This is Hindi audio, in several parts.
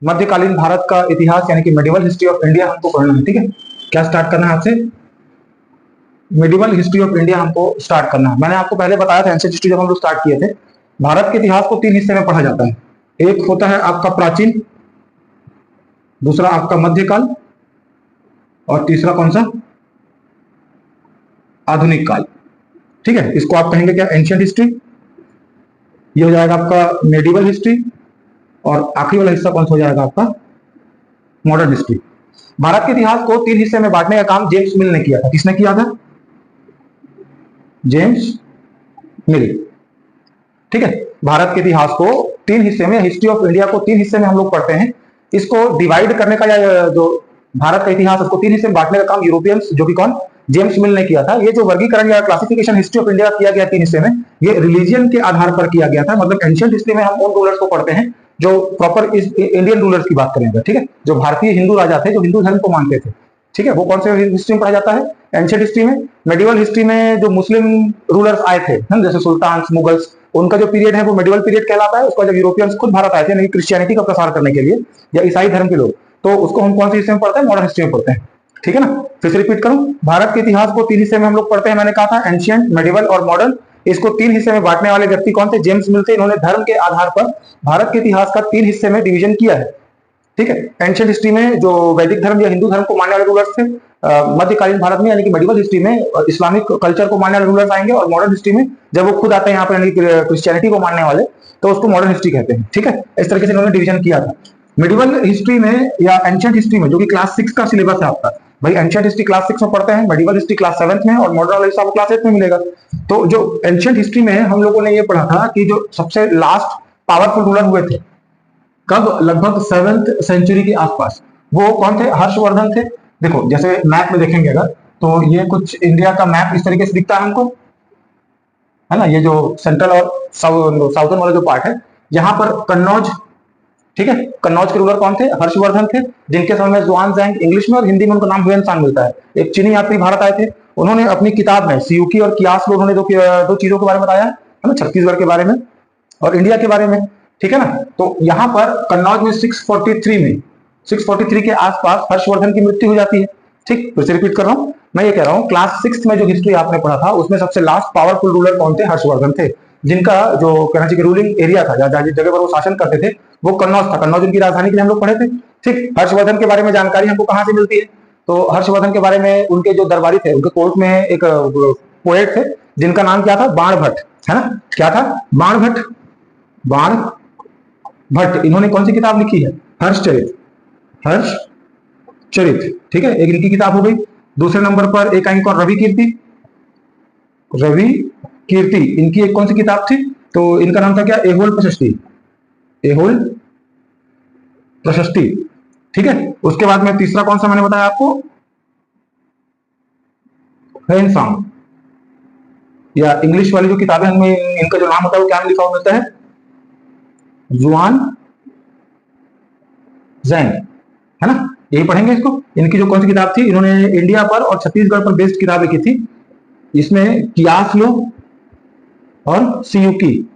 मध्यकालीन भारत का इतिहास यानी कि मेडिवल हिस्ट्री ऑफ इंडिया हमको पढ़ना है। ठीक है, क्या स्टार्ट करना है आपसे? मेडिवल हिस्ट्री ऑफ इंडिया हमको स्टार्ट करना है। मैंने आपको पहले बताया था एंशिएंट हिस्ट्री जब हम लोग स्टार्ट किए थे, भारत के इतिहास को तीन हिस्से में पढ़ा जाता है। एक होता है आपका प्राचीन, दूसरा आपका मध्यकाल, और तीसरा कौन सा? आधुनिक काल। ठीक है, इसको आप कहेंगे क्या? Ancient history. ये हो जाएगा आपका मेडिवल हिस्ट्री, और आखिरी वाला हिस्सा कौन सा हो जाएगा आपका? Modern history. भारत के इतिहास को तीन हिस्से में बांटने का काम जेम्स मिल ने किया था। किसने किया था? जेम्स मिल। ठीक है, भारत के इतिहास को तीन हिस्से में, हिस्ट्री ऑफ इंडिया को तीन हिस्से में हम लोग पढ़ते हैं। इसको डिवाइड करने का, या जो भारत का इतिहास उसको तीन हिस्से में बांटने का काम यूरोपियंस, जो कि कौन? जेम्स मिल ने किया था। ये जो वर्गीकरण या क्लासिफिकेशन हिस्ट्री ऑफ इंडिया किया गया तीन हिस्से में, ये रिलीजियन के आधार पर किया गया था। मतलब एंशिएंट हिस्ट्री में हम उन रूलर्स को पढ़ते हैं जो प्रॉपर इंडियन रूलर्स की बात करेंगे। ठीक है, जो भारतीय हिंदू राजा थे, जो हिंदू धर्म को मानते थे। ठीक है, वो कौन से हिस्ट्री में पढ़ा जाता है? एंशिएंट हिस्ट्री में। मेडिवल हिस्ट्री में जो मुस्लिम रूलर्स आए थे, जैसे सुल्तान, मुगल्स, उनका जो पीरियड है वो मेडिवल पीरियड कहलाता है। उसका जब यूरोपियंस खुद भारत आए थे, यानी क्रिश्चियनिटी का प्रसार करने के लिए, या ईसाई धर्म के लोग, तो उसको हम कौन से हिस्से में पढ़ते हैं? मॉडर्न हिस्ट्री में पढ़ते हैं। ठीक है ना, फिर से रिपीट करूं, भारत के इतिहास को तीन हिस्से में हम लोग पढ़ते हैं। मैंने कहा था एंशिएंट, मेडिवल और मॉडर्न। इसको तीन हिस्से में बांटने वाले व्यक्ति कौन थे? जेम्स मिल थे। इन्होंने धर्म के आधार पर भारत के इतिहास का तीन हिस्से में डिवीजन किया है। ठीक है, एंशिएंट हिस्ट्री में जो वैदिक धर्म या हिंदू धर्म को मानने वाले रूलर्स थे, मध्यकालीन भारत में यानी कि मेडिवल हिस्ट्री में इस्लामिक कल्चर को मानने वाले रूलर्स आएंगे, और मॉडर्न हिस्ट्री में जब वो खुद आते हैं यहाँ पर, यानी क्रिश्चियनिटी को मानने वाले, तो उसको मॉडर्न हिस्ट्री कहते हैं। ठीक है, इस तरीके से इन्होंने डिवीजन किया था। मेडिवल हिस्ट्री में या एंशिएंट हिस्ट्री में, जो कि क्लास 6 का सिलेबस है आपका, भाई एंशिएंट हिस्ट्री क्लास 6 में पढ़ते हैं, मेडिवल हिस्ट्री क्लास 7 में, और मॉडर्न हिस्ट्री आपको क्लास 8 में मिलेगा। तो जो एंशिएंट हिस्ट्री में हम लोगों ने ये पढ़ा था कि जो सबसे लास्ट पावरफुल रूलर हुए थे, कब? लगभग 7th सेंचुरी के आसपास। वो कौन थे? हर्षवर्धन थे। देखो, जैसे मैप में देखेंगे अगर, तो ये कुछ इंडिया का मैप इस तरीके से दिखता है हमको, है ना। ये जो सेंट्रल और साउथर्न वाला जो पार्ट है, यहाँ पर कन्नौज। ठीक है, कन्नौज के रूलर कौन थे? हर्षवर्धन थे, जिनके समय में ज़ुआनज़ैंग इंग्लिश में, और हिंदी में उनका नाम ह्वेनसांग मिलता है। एक चीनी यात्री भारत आए थे। उन्होंने अपनी किताब में सियूकी और कियास में उन्होंने दो चीजों के बारे में बताया है ना, छत्तीसगढ़ के बारे में और इंडिया के बारे में। ठीक है ना, तो यहाँ पर कन्नौज में 643 के आसपास हर्षवर्धन की मृत्यु हो जाती है। ठीक, फिर से रिपीट कर रहा हूँ, मैं ये कह रहा हूँ क्लास 6 में जो हिस्ट्री आपने पढ़ा था, उसमें सबसे लास्ट पावरफुल रूलर कौन थे? हर्षवर्धन थे, जिनका जो कहना चाहिए रूलिंग एरिया था, जगह पर वो शासन करते थे, वो कन्नौज था। कन्नौज उनकी राजधानी के लिए हम लोग पढ़े थे। ठीक, हर्षवर्धन के बारे में जानकारी हमको कहाँ से मिलती है? तो हर्षवर्धन के बारे में उनके जो दरबारी थे, उनके कोर्ट में एक पोएट थे जिनका नाम क्या था? बाण भट्ट, है ना। क्या था? बाण भट्ट। बाण भट्ट, इन्होंने कौन सी किताब लिखी है? हर्षचरित। हर्षचरित, ठीक है, एक इनकी किताब हो गई। दूसरे नंबर पर एक आएंगे रवि कीर्ति। रवि कीर्ति, इनकी एक कौन सी किताब थी? तो इनका नाम था क्या? एहोल प्रशस्ति। एहोल प्रशस्ति, ठीक है। उसके बाद में तीसरा कौन सा मैंने बताया आपको? ह्वेनसांग, या इंग्लिश वाली जो किताबें हमें इनका जो नाम होता है वो क्या लिखा हुआ मिलता है? जुआन जैन, है ना। यही पढ़ेंगे इसको। इनकी जो कौन सी किताब थी, इन्होंने इंडिया पर और छत्तीसगढ़ पर बेस्ड किताब लिखी थी। इसमें कियास लो और सियूकी,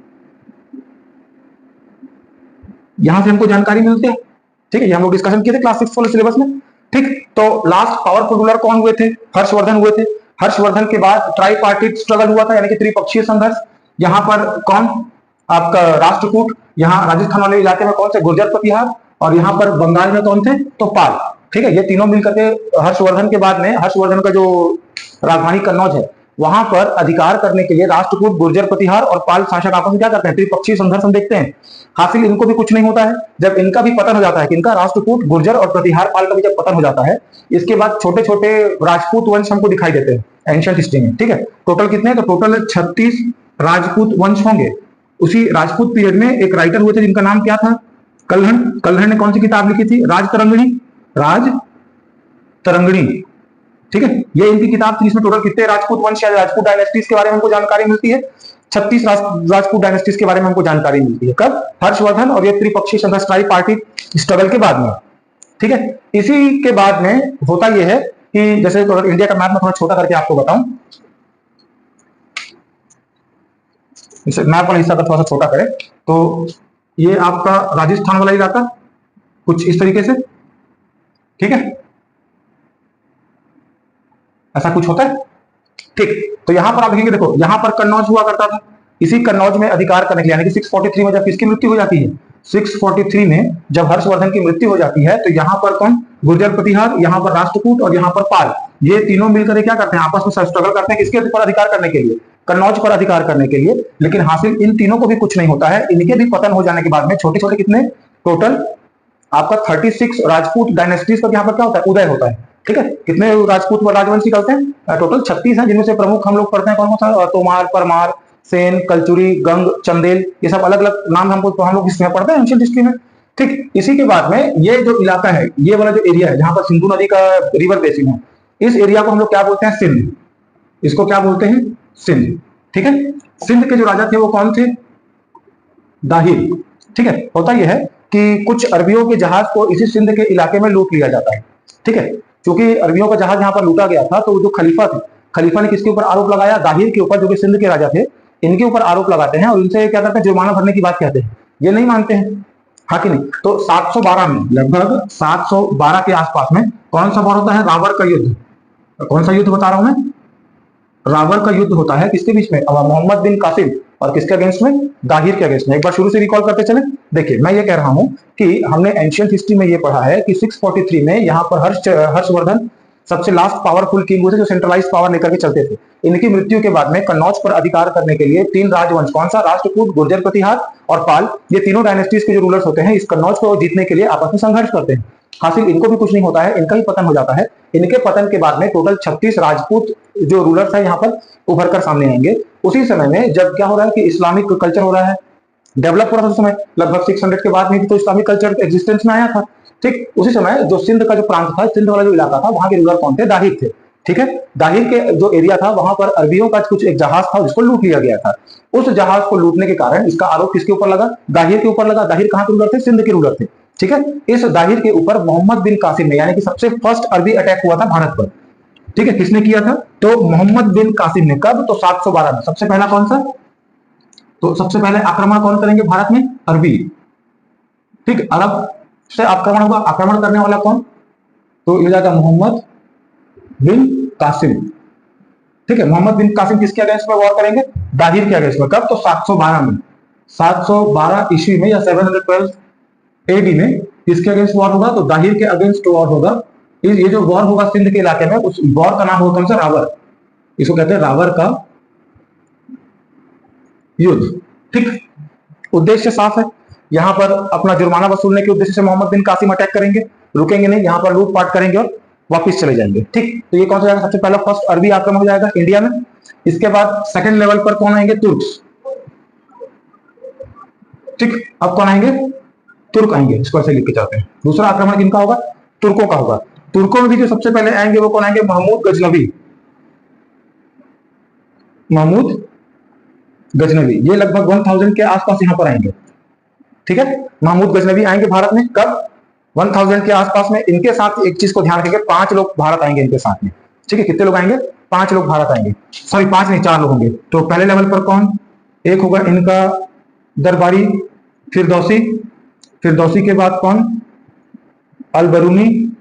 यहां से हमको जानकारी मिलती है। ठीक है, ये हम लोग डिस्कशन किए थे क्लास 6 वाले सिलेबस में। ठीक, तो लास्ट पावरफुल रूलर कौन हुए थे? हर्षवर्धन हुए थे। हर्षवर्धन के बाद ट्राई पार्टी स्ट्रगल हुआ था, यानी कि त्रिपक्षीय संघर्ष। यहाँ पर कौन? आपका राष्ट्रकूट। यहाँ राजस्थान वाले इलाके में कौन से? गुर्जर प्रतिहार। और यहाँ पर बंगाल में कौन थे? तो पाल। ठीक है, ये तीनों मिलकर के हर्षवर्धन के बाद में, हर्षवर्धन का जो राजधानी कन्नौज है, वहां पर अधिकार करने के लिए राष्ट्रकूट, गुर्जर प्रतिहार और पाल शासक आपस में क्या करते हैं? त्रिपक्षीय संघर्ष हम देखते हैं। हासिल इनको भी कुछ नहीं होता है। जब इनका भी पतन हो जाता है, इनका राष्ट्रकूट, गुर्जर और प्रतिहार पाल का भी जब पतन हो जाता है, इसके बाद छोटे छोटे राजपूत वंश हमको दिखाई देते हैं एंशिएंट हिस्ट्री में। ठीक है, टोटल कितने? तो टोटल 36 राजपूत वंश होंगे। उसी राजपूत पीरियड में एक राइटर हुए थे जिनका नाम क्या था? कल्हण। कल्हण ने कौन सी किताब लिखी थी? राज तरंगिणी। राज तरंगिणी, ठीक है, ये इनकी किताब थी। इसमें टोटल कितने राजपूत वंश या राजपूत डायनेस्टीज के बारे में हमको जानकारी मिलती है? 36 राजपूत डायनेस्टीज के बारे में हमको जानकारी मिलती है। कब? हर्षवर्धन और ये त्रिपक्षीय संघर्ष, ट्राई पार्टी स्ट्रगल के बाद में। ठीक है, इसी के बाद में होता यह है कि जैसे इंडिया का मैप में थोड़ा छोटा करके आपको बताऊं, मैप वाला हिस्सा का थोड़ा सा छोटा करें तो ये आपका राजस्थान वाला इलाका, कुछ इस तरीके से, ठीक है, ऐसा कुछ होता है। ठीक, तो यहां पर आप देखेंगे, देखो यहां पर कन्नौज हुआ करता था, इसी कन्नौज में अधिकार करने के लिए, यानी कि 643 में जब किसकी मृत्यु हो जाती है, 643 में जब हर्षवर्धन की मृत्यु हो जाती है, तो यहां पर कौन, गुर्जर प्रतिहार, यहां पर राष्ट्रकूट और यहां पर पाल, ये तीनों मिलकर क्या करते हैं, आपस में स्ट्रगल करते हैं किसके ऊपर अधिकार करने के लिए, कन्नौज पर अधिकार करने के लिए। लेकिन हासिल इन तीनों को भी कुछ नहीं होता है। इनके भी पतन हो जाने के बाद में छोटे छोटे कितने, टोटल आपका 36 राजपूत डायनेस्टीज का यहाँ पर क्या होता है, उदय होता है। ठीक है, कितने राजपूत व राजवंश निकलते हैं, टोटल 36 हैं, जिनमें से प्रमुख हम लोग पढ़ते हैं कौन कौन सा, तोमार, परमार, सेन, कलचुरी, गंग, चंदेल, ये सब अलग अलग नाम हम लोग इसमें पढ़ते हैं एंशिएंट हिस्ट्री में। ठीक, इसी के बाद में ये जो इलाका है, ये वाला जो एरिया है जहां पर सिंधु नदी का रिवर बेसिन है, इस एरिया को हम लोग क्या बोलते हैं, सिंध। इसको क्या बोलते हैं, सिंध। ठीक है, सिंध के जो राजा थे वो कौन थे, दाहिर। ठीक है, होता यह है कि कुछ अरबियों के जहाज को इसी सिंध के इलाके में लूट लिया जाता है। ठीक है, क्योंकि अरबियों का जहाज यहाँ पर लूटा गया था, तो जो खलीफा थे, खलीफा ने किसके ऊपर आरोप लगाया, दाहिर के ऊपर, जो कि सिंध के राजा थे, इनके ऊपर आरोप लगाते हैं और इनसे क्या करते हैं, जुर्माना भरने की बात कहते हैं। ये नहीं मानते हैं, हाँ कि नहीं। तो 712 में, लगभग 712 के आसपास में कौन सा वार होता है, रावर का युद्ध। कौन सा युद्ध बता रहा हूं मैं, रावर का युद्ध होता है किसके बीच में, मोहम्मद बिन कासिम और किसके अगेंस्ट में, दाहिर के अगेंस्ट में। एक बार शुरू से रिकॉल करते चले। देखिए, मैं ये कह रहा हूं कि हमने एंशिएंट हिस्ट्री में ये पढ़ा है कि 643 में यहाँ पर हर्षवर्धन सबसे लास्ट पावरफुल किंग हुए थे, जो सेंट्रलाइज पावर लेकर के चलते थे। इनकी मृत्यु के बाद में कन्नौज पर अधिकार करने के लिए तीन राजवंश, कौन सा, राष्ट्रकूट, गुर्जर प्रतिहार और पाल, ये तीनों डायनेस्टीज के जो रूलर्स होते हैं, इस कन्नौज को जीतने के लिए आपस में संघर्ष करते हैं। हासिल इनको भी कुछ नहीं होता है, इनका ही पतन हो जाता है। इनके पतन के बाद में टोटल 36 राजपूत जो रूलर्स है यहाँ पर उभर कर सामने आएंगे। उसी समय में जब क्या हो रहा है कि इस्लामिक कल्चर हो रहा है, डेवलप हो रहा था उस समय, लगभग 600 के बाद में भी तो इस्लामिक कल्चर एग्जिस्टेंस में आया था। ठीक, उसी समय जो सिंध का जो प्रांत था, सिंध वाला जो इलाका था, वहां के रूलर कौन थे, दाहिर थे। ठीक है, दाहिर के जो एरिया था, वहां पर अरबियों का कुछ एक जहाज था जिसको लूट लिया गया था। उस जहाज को लूटने के कारण इसका आरोप किसके ऊपर लगा, दाहिर के ऊपर लगा। दाहिर कहां के रूलर थे, सिंध के रूलर थे। ठीक है, इस दाहिर के ऊपर मोहम्मद बिन कासिम ने, यानी कि सबसे फर्स्ट अरबी अटैक हुआ था भारत पर। ठीक है, किसने किया था, तो मोहम्मद बिन कासिम ने। कब, तो 712 में। सबसे पहला कौन सा, तो सबसे पहले आक्रमण कौन करेंगे भारत में, अरबी। ठीक, अरब से आक्रमण होगा, आक्रमण करने वाला कौन, तो ये जाएगा मोहम्मद बिन कासिम। ठीक है, मोहम्मद बिन कासिम किसके अगेंस्ट में वॉर करेंगे, दाहिर के अगेंस्ट में। कब, तो 712 में, 712 ईस्वी में या 712 एडी में किसके अगेंस्ट वॉर होगा, तो दाहिर के अगेंस्ट वॉर होगा। ये जो वॉर होगा सिंध के इलाके में, उस वॉर का नाम होगा कौन सा, रावर। इसको कहते हैं रावर का युद्ध। ठीक, उद्देश्य साफ है, यहां पर अपना जुर्माना वसूलने के उद्देश्य से मोहम्मद बिन कासिम अटैक करेंगे, रुकेंगे नहीं, यहां पर लूटपाट करेंगे और वापस चले जाएंगे। ठीक, तो ये कौन सा जाएगा, सबसे पहला फर्स्ट अरबी आक्रमण हो जाएगा इंडिया में। इसके बाद सेकंड लेवल पर कौन आएंगे, तुर्क्स। ठीक, अब कौन आएंगे, तुर्क आएंगे, इसको ऐसे लिख के चलते हैं। दूसरा आक्रमण किनका होगा, तुर्कों का होगा। तुर्कों में भी जो सबसे पहले आएंगे वो कौन आएंगे, महमूद गजनवी। महमूद गजनवी, ये लगभग 1000 के आसपास यहां पर आएंगे। ठीक है, महमूद गजनवी आएंगे भारत में, कब, 1000 के आसपास में। इनके साथ एक चीज को ध्यान रखेंगे, 5 लोग भारत आएंगे इनके साथ में। ठीक है, कितने लोग आएंगे, 5 लोग भारत आएंगे, सॉरी 5 नहीं 4 लोग होंगे। तो पहले लेवल पर कौन, एक होगा इनका दरबारी फिरदौसी। फिरदौसी के बाद कौन, अलबरूनी।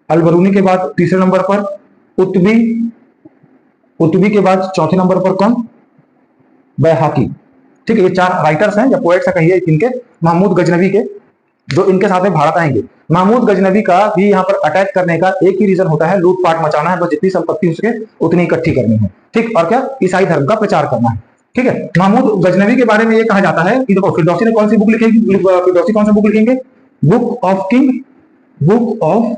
अलबरूनी के बाद तीसरे नंबर पर उतबी। उतबी के बाद चौथे नंबर पर कौन, बैहाकी। ठीक है, ये 4 राइटर्स हैं या पोएट्स है कहिए इनके, महमूद गजनवी के, जो इनके साथ में भारत आएंगे। महमूद गजनवी का भी यहाँ पर अटैक करने का एक ही रीजन होता है, लूटपाट मचाना है, बस जितनी संपत्ति हो सके उतनी इकट्ठी करनी है। ठीक, और क्या, ईसाई धर्म का प्रचार करना है। ठीक है, महमूद गजनवी के बारे में ये कहा जाता है कि देखो, फिरदौसी ने कौन सी बुक लिखेगी, फिरदौसी कौन सा बुक लिखेंगे, book of king. Book of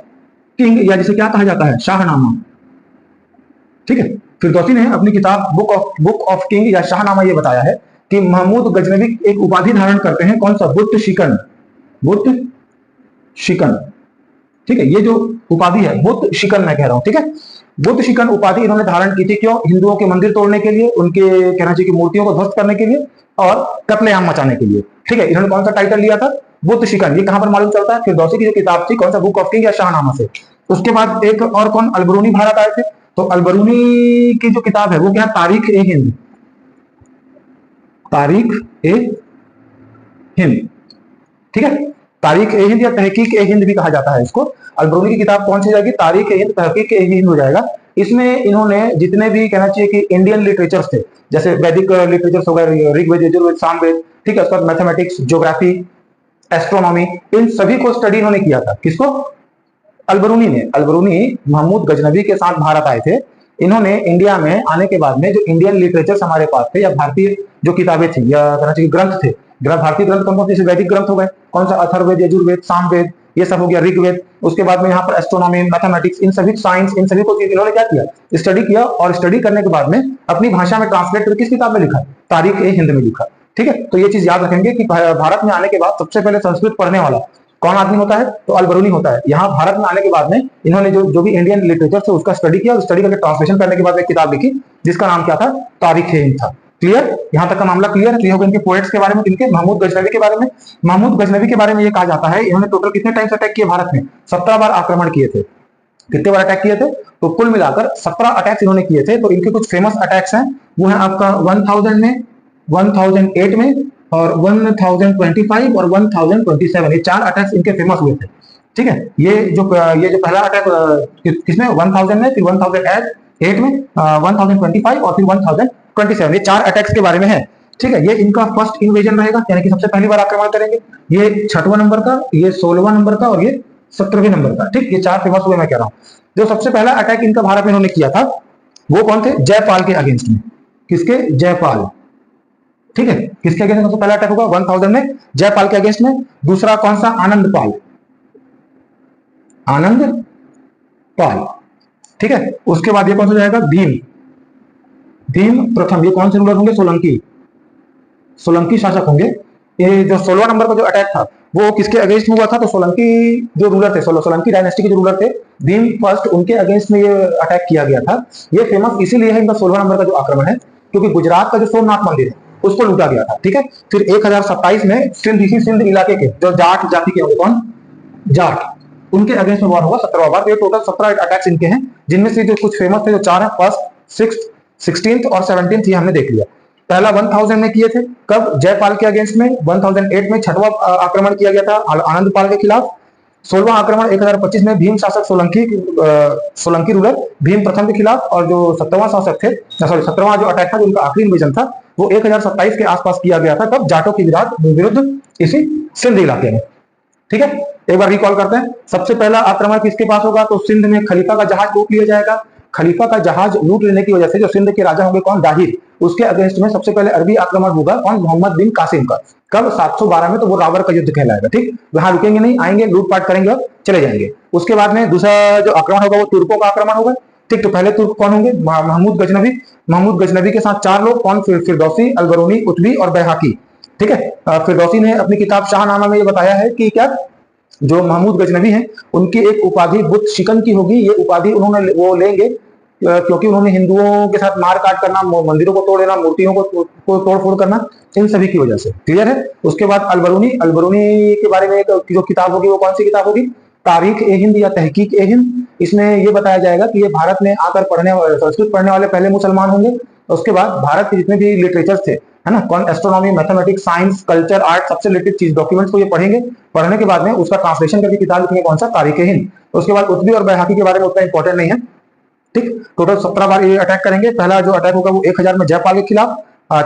king, या जिसे क्या कहा जाता है, शाहनामा। ठीक है, फिरदौसी ने अपनी किताब बुक ऑफ किंग या शाहनामा ये बताया है कि महमूद गजनवी एक उपाधि धारण करते हैं, कौन सा, बुद्ध शिकन। बुद्ध शिकन। ठीक है, ये जो उपाधि है बुद्ध शिकन मैं कह रहा हूं। ठीक है, बुद्ध शिकन उपाधि इन्होंने धारण की थी, क्यों, हिंदुओं के मंदिर तोड़ने के लिए, उनके कहना चाहिए कि मूर्तियों को ध्वस्त करने के लिए और कत्लेआम मचाने के लिए। ठीक है, इन्होंने कौन सा टाइटल लिया था, बुद्ध शिकन। ये कहां पर मालूम चलता है, फिरदौसी की जो किताब थी, कौन सा, बुक ऑफ किंग या शाहनामा से। उसके बाद एक और कौन, अलबरूनी भारत आए थे। तो अलबरूनी की जो किताब है वो क्या, तारीख ए हिंद। तारीख ए हिंद। ठीक है, तारीख ए हिंद या तहकीक ए हिंद भी कहा जाता है इसको। अलबरूनी की किताब कौन सी जाएगी? तारीख ए हिंद, तहकीक ए हिंद हो जाएगा। इसमें इन्होंने जितने भी कहना चाहिए कि इंडियन लिटरेचर्स थे, जैसे वैदिक लिटरेचर्स हो गए, ऋग्वेद, यजुर्वेद, सामवेद, ठीक है, उसके बाद मैथमेटिक्स, ज्योग्राफी, एस्ट्रोनॉमी, इन सभी को स्टडी इन्होंने किया था। किसको? अलबरूनी ने। अलबरूनी महमूद गजनबी के साथ भारत आए थे। इन्होंने इंडिया में आने के बाद में जो इंडियन लिटरेचर्स हमारे पास थे या भारतीय जो किताबें थी या कहना चाहिए ग्रंथ थे, भारतीय ग्रंथ कौन कौन से? वैदिक ग्रंथ हो गए, कौन सा? अथर्ववेद, यजुर्वेद, सामवेद, ये सब हो गया, ऋग्वेद। उसके बाद में यहाँ पर एस्ट्रोनॉमी, मैथमेटिक्स, इन सभी साइंस, इन सभी को इन्होंने क्या किया? स्टडी किया, और स्टडी करने के बाद में अपनी भाषा में ट्रांसलेट करके किस किताब में लिखा? तारीख ए हिंद में लिखा। ठीक है, तो ये चीज याद रखेंगे कि भारत में आने के बाद सबसे पहले संस्कृत पढ़ने वाला कौन आदमी होता है? तो अलबरूनी होता है। यहाँ भारत में आने के बाद में इन्होंने जो भी इंडियन लिटरेचर थे उसका स्टडी किया, और स्टडी करके ट्रांसलेशन करने के बाद एक किताब लिखी जिसका नाम क्या था? तारीख ए हिंद था। क्लियर? यहाँ तक का मामला क्लियर है? तो ये हो गया इनके पोएट्स के बारे में, इनके महमूद गजनवी के बारे में। महमूद गजनवी के बारे में ये कहा जाता है इन्होंने टोटल कितने टाइम्स अटैक किए भारत में? 17 बार आक्रमण किए थे। कितने बार अटैक किए थे? तो कुल मिलाकर 17 अटैक्स इन्होंने किए थे। तो इनके कुछ फेमस अटैक्स हैं, वो है आपका 1000 में, 1008 में, और 1025 और 1027, ये 4 अटैक्स इनके फेमस हुए थे। ठीक है, ये जो पहला अटैक किसमें? 1000 में, फिर 1008 में, 1025 और फिर 1027, ये 4 अटैक्स के बारे में है। ठीक है, ये इनका फर्स्ट इन्वेजन रहेगा, यानी कि सबसे पहली बार आक्रमण करेंगे। ये 6वां नंबर का, ये 16वां नंबर का, और ये 17वें नंबर का। ठीक, ये 4 फेमस हुए, मैं कह रहा हूं। जो सबसे पहला अटैक इनका भारत में इन्होंने किया था वो कौन थे? जयपाल के अगेंस्ट में। किसके? जयपाल। ठीक है, किसके अगेंस्ट सबसे पहला अटैक होगा? 1000 में जयपाल के अगेंस्ट में। दूसरा कौन सा? आनंदपाल। आनंदपाल। ठीक है, उसके बाद ये कौन सा जाएगा? भीम। भीम प्रथम। ये कौन से रूलर होंगे? सोलंकी। सोलंकी शासक होंगे। ये जो 16वां नंबर का जो अटैक था वो किसके अगेंस्ट हुआ था? तो सोलंकी जो रूलर थे, सोलंकी डायनेस्टी के जो रूलर थे, भीम फर्स्ट, उनके अगेंस्ट में ये अटैक किया गया था। ये फेमस इसीलिए है इनका 16वां नंबर का जो आक्रमण है, क्योंकि गुजरात का जो सोमनाथ मंदिर है उसको लूटा गया था। ठीक है, फिर 1027 में सिंध इलाके के जो जाट जाति के होंगे, कौन? जाट, उनके अगेंस्ट में वॉर होगा 17वां बार। ये टोटल 17 अटैक्स इनके हैं, जिनमें से जो कुछ फेमस थे, जो 4 हैं, फर्स्ट, 6th, 16th और 17th, ये हमने देख लिया। पहला 1000 में किए थे, कब? जयपाल के अगेंस्ट में। 1008 में 6वां आक्रमण किया गया था आनंदपाल के खिलाफ। 16वां आक्रमण 1025 में भीम शासक सोलंकी रूलर भीम प्रथम के खिलाफ। और जो 17वां शासक थे, सॉरी 17वां जो अटैक था, जो उनका आखिरी इन्वेजन था, वो 1027 के आसपास किया गया था। कब? जाटों के विरुद्ध इसी सिंध इलाके में। ठीक है, एक बार रिकॉल करते हैं। सबसे पहला आक्रमण किसके पास होगा? तो सिंध में खलीफा का जहाज लूट लिया जाएगा। खलीफा का जहाज लूट लेने की वजह से जो सिंध के राजा होंगे, कौन? दाहिर, उसके अगेंस्ट में सबसे पहले अरबी आक्रमण होगा, कौन? मोहम्मद बिन कासिम का। कब? 712 में। तो वो रावर का युद्ध कहलाएगा। ठीक, वहां रुकेंगे नहीं, आएंगे, लूटपाट करेंगे और चले जाएंगे। उसके बाद में दूसरा जो आक्रमण होगा वो तुर्कों का आक्रमण होगा। ठीक, तो पहले तुर्क कौन होंगे? महमूद गजनवी। महमूद गजनवी के साथ 4 लोग, कौन? फिरदौसी, अलबरूनी, उतबी और बैहाकी। ठीक है, फिरदौसी ने अपनी किताब शाहनामा में ये बताया है कि क्या जो महमूद गजनवी हैं उनकी एक उपाधि बुत शिकन की होगी। ये उपाधि उन्होंने वो लेंगे क्योंकि उन्होंने हिंदुओं के साथ मार काट करना, मंदिरों को तोड़ देना, मूर्तियों को तोड़ फोड़ करना, इन सभी की वजह से। क्लियर है? उसके बाद अलबरूनी के बारे में जो किताब होगी वो कौन सी किताब होगी? तारीख ए हिंद या तहकीक ए हिंद। इसमें ये बताया जाएगा कि ये भारत में आकर संस्कृत पढ़ने वाले पहले मुसलमान होंगे। उसके बाद भारत के जितने भी लिटरेचर थे, है ना, कौन? Astronomy, mathematics, science, culture, art, सबसे रिलेटेड चीज, डॉक्यूमेंट्स को ये पढ़ेंगे। पढ़ने के बाद में उसका ट्रांसलेशन करके किताब लिखेंगे, कौन सा? तारीख ए हिंद। उसके बाद उतबी और बैहाकी के बारे में उतना इंपॉर्टेंट नहीं है। ठीक, टोटल 17 बार ये अटैक करेंगे। पहला जो अटैक होगा वो 1000 में जयपाल के खिलाफ।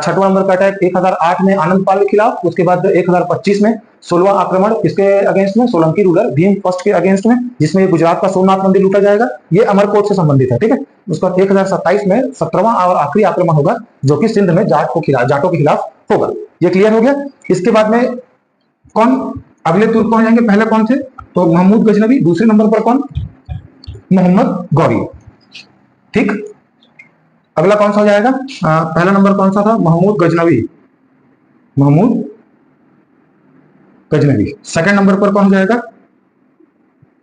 6वां नंबर का अटैक 1008 में आनंदपाल के खिलाफ। उसके बाद 1025 में 16वां आक्रमण किसके अगेंस्ट में? सोलंकी रूलर भीम फर्स्ट के अगेंस्ट में, जिसमें गुजरात का सोमनाथ मंदिर लूटा जाएगा। ये अमरकोट से संबंधित है। ठीक है, उसके बाद 1027 में 17वां और आखिरी आक्रमण होगा, जो कि सिंध में जाटों के खिलाफ होगा। ये क्लियर हो गया। इसके बाद में कौन? अगले तुर्क कौन जाएंगे? पहले कौन थे? तो महमूद गजनवी। दूसरे नंबर पर कौन? मोहम्मद गौरी। ठीक, अगला कौन सा हो जाएगा? पहला नंबर कौन सा था? महमूद गजनवी। महमूद गजनवी। सेकंड नंबर पर कौन जाएगा?